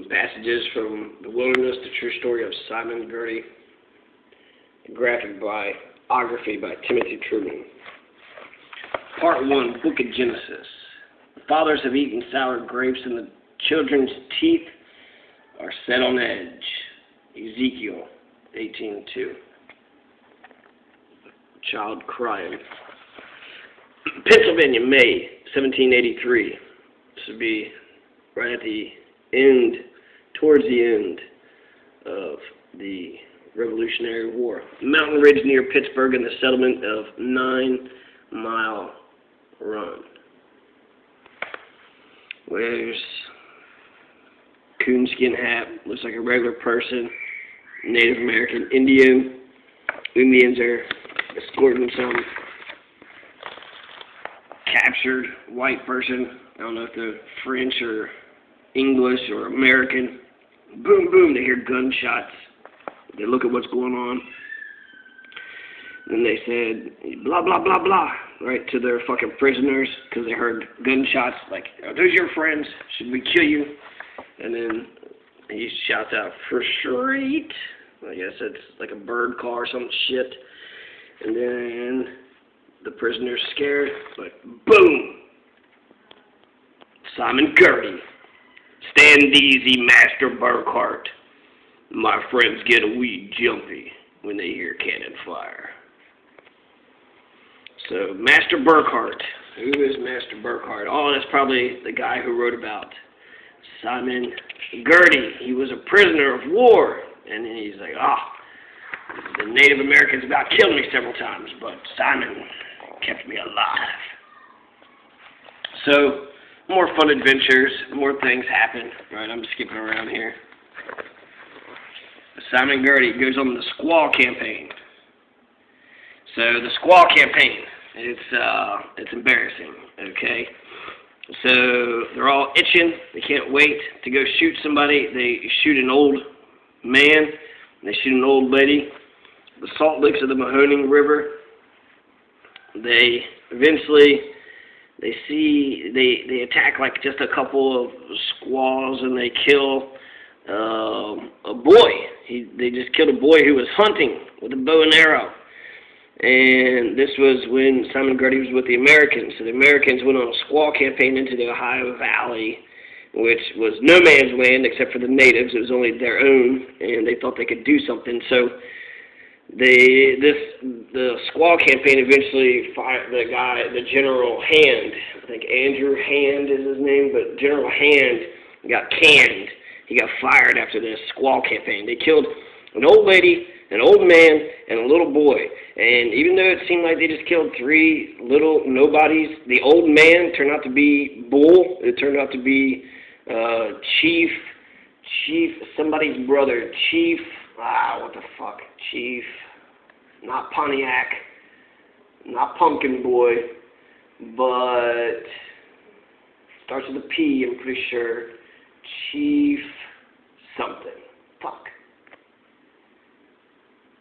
some passages from The Wilderness, the true story of Simon Girty, a graphic biography by Timothy Truman. Part 1, Book of Genesis. The fathers have eaten sour grapes, and the children's teeth are set on edge. Ezekiel 18:2. Child crying. Pennsylvania, May 1783. This would be right at the end, towards the end of the Revolutionary War. Mountain ridge near Pittsburgh and the settlement of 9 Mile Run. Wears coonskin hat, looks like a regular person, Native American Indian. Indians are escorting some captured white person. I don't know if they're French or English or American. Boom, boom, they hear gunshots. They look at what's going on. Then they said, blah, blah, blah, blah, right, to their fucking prisoners, because they heard gunshots, like, are those your friends? Should we kill you? And then he shouts out, for straight. I guess it's like a bird call or some shit. And then the prisoner's scared, but boom! Simon Girty. Stand easy, Master Burkhart. My friends get a wee jumpy when they hear cannon fire. So, Master Burkhart. Who is Master Burkhart? Oh, that's probably the guy who wrote about Simon Girty. He was a prisoner of war. And then he's like, the Native Americans about killed me several times, but Simon kept me alive. So, more fun adventures, more things happen. Right, I'm skipping around here. Simon Girty goes on the squaw campaign. So the squaw campaign, it's embarrassing, okay? So they're all itching. They can't wait to go shoot somebody. They shoot an old man. They shoot an old lady. The salt licks of the Mahoning River. They eventually, they attack like just a couple of squaws, and they kill a boy. They just killed a boy who was hunting with a bow and arrow. And this was when Simon Girty was with the Americans. So the Americans went on a squaw campaign into the Ohio Valley, which was no man's land except for the natives. It was only their own, and they thought they could do something. So the squaw campaign eventually fired the General Hand. I think Andrew Hand is his name, but General Hand got canned. He got fired after this squaw campaign. They killed an old lady, an old man, and a little boy. And even though it seemed like they just killed 3 little nobodies, the old man turned out to be Bull. It turned out to be Chief, somebody's brother. Chief, Chief, not Pontiac, not Pumpkin Boy, but starts with a P, I'm pretty sure. Chief something. Fuck.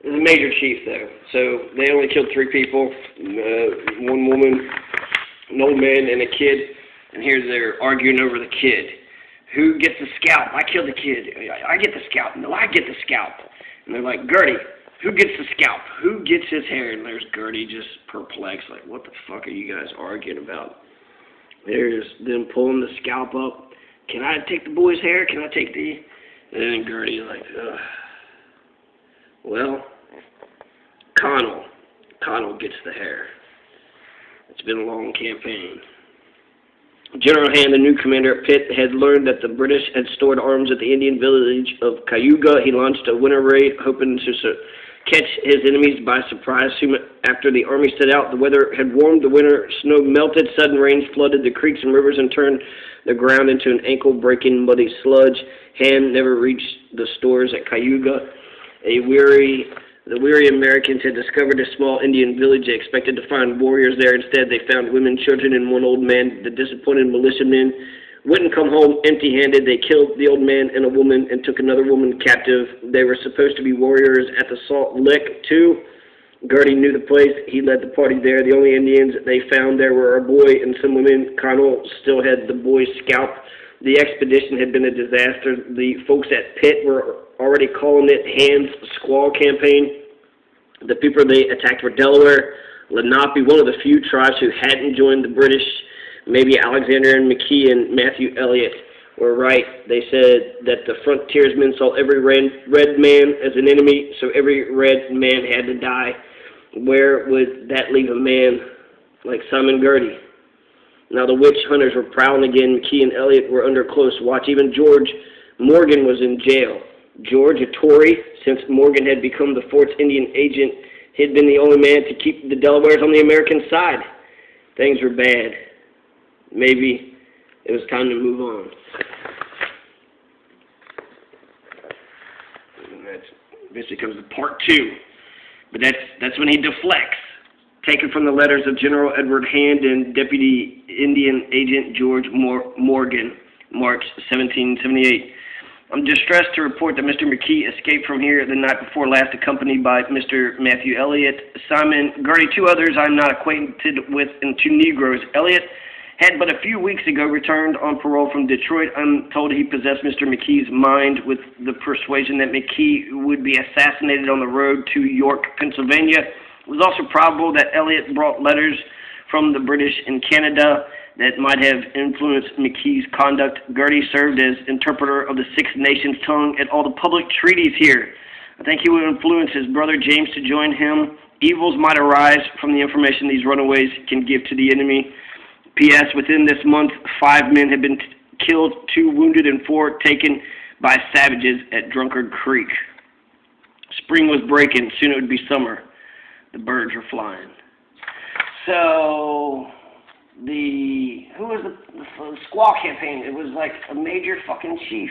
It was a major chief, though. So they only killed 3 people, 1 woman, an old man, and a kid. And here they're arguing over the kid. Who gets the scalp? I killed the kid. I get the scalp. No, I get the scalp. And they're like, Girty, who gets the scalp? Who gets his hair? And there's Girty just perplexed, like, what the fuck are you guys arguing about? There's them pulling the scalp up. Can I take the boy's hair? Can I take the... And then Girty's like, ugh. Well, Connell gets the hair. It's been a long campaign. General Hand, the new commander at Pitt, had learned that the British had stored arms at the Indian village of Cayuga. He launched a winter raid, hoping to catch his enemies by surprise. Soon after the army set out, the weather had warmed, the winter snow melted, sudden rains flooded the creeks and rivers and turned the ground into an ankle-breaking muddy sludge. Hand never reached the stores at Cayuga. The weary Americans had discovered a small Indian village. They expected to find warriors there. Instead, they found women, children, and 1 old man. The disappointed militiamen wouldn't come home empty-handed. They killed the old man and a woman and took another woman captive. They were supposed to be warriors at the Salt Lick, too. Girty knew the place. He led the party there. The only Indians they found there were a boy and some women. Connell still had the boy's scalp. the expedition had been a disaster. The folks at Pitt were already calling it Hand's Squaw Campaign. The people they attacked were Delaware, Lenape, one of the few tribes who hadn't joined the British. Maybe Alexander and McKee and Matthew Elliott were right. They said that the frontiersmen saw every red man as an enemy, so every red man had to die. Where would that leave a man like Simon Girty? Now the witch hunters were prowling again. McKee and Elliott were under close watch. Even George Morgan was in jail. George, a Tory, since Morgan had become the fort's Indian agent, he had been the only man to keep the Delawares on the American side. Things were bad. Maybe it was time to move on. And this becomes part 2. But that's when he deflects. Taken from the letters of General Edward Hand and Deputy Indian Agent George Morgan, March 1778. I'm distressed to report that Mr. McKee escaped from here the night before last, accompanied by Mr. Matthew Elliott, Simon Girty, 2 others I'm not acquainted with, and 2 Negroes. Elliott had but a few weeks ago returned on parole from Detroit. I'm told he possessed Mr. McKee's mind with the persuasion that McKee would be assassinated on the road to York, Pennsylvania. It was also probable that Elliott brought letters from the British in Canada that might have influenced McKee's conduct. Girty served as interpreter of the Six Nations tongue at all the public treaties here. I think he would influence his brother James to join him. Evils might arise from the information these runaways can give to the enemy. P.S. Within this month, 5 men have been killed, 2 wounded, and 4 taken by savages at Drunkard Creek. Spring was breaking. Soon it would be summer. The birds were flying. So, who was the Squaw Campaign? It was like a major fucking chief.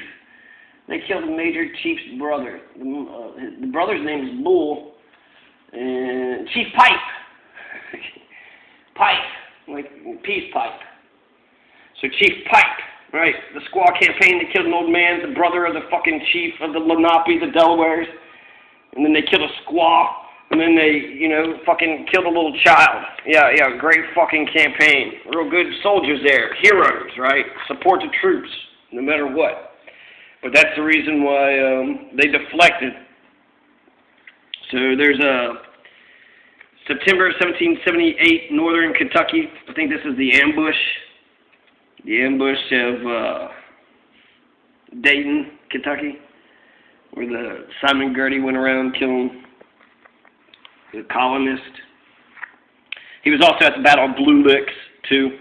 They killed the major chief's brother. The brother's name is Bull. And Chief Pipe. Pipe. Like peace pipe. So Chief Pipe, right? The Squaw Campaign, they killed an old man, the brother of the fucking chief of the Lenape, the Delawares. And then they killed a squaw. And then they, fucking killed a little child. Yeah, great fucking campaign. Real good soldiers there. Heroes, right? Support the troops, no matter what. But that's the reason why they deflected. So there's a September 1778, northern Kentucky. I think this is the ambush. The ambush of Dayton, Kentucky, where the Simon Girty went around killing the colonist. He was also at the Battle of Blue Licks, too.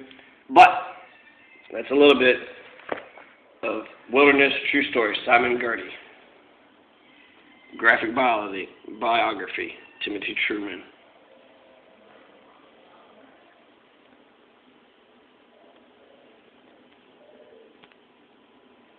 But that's a little bit of wilderness true story. Simon Girty. Graphic biography. Timothy Truman.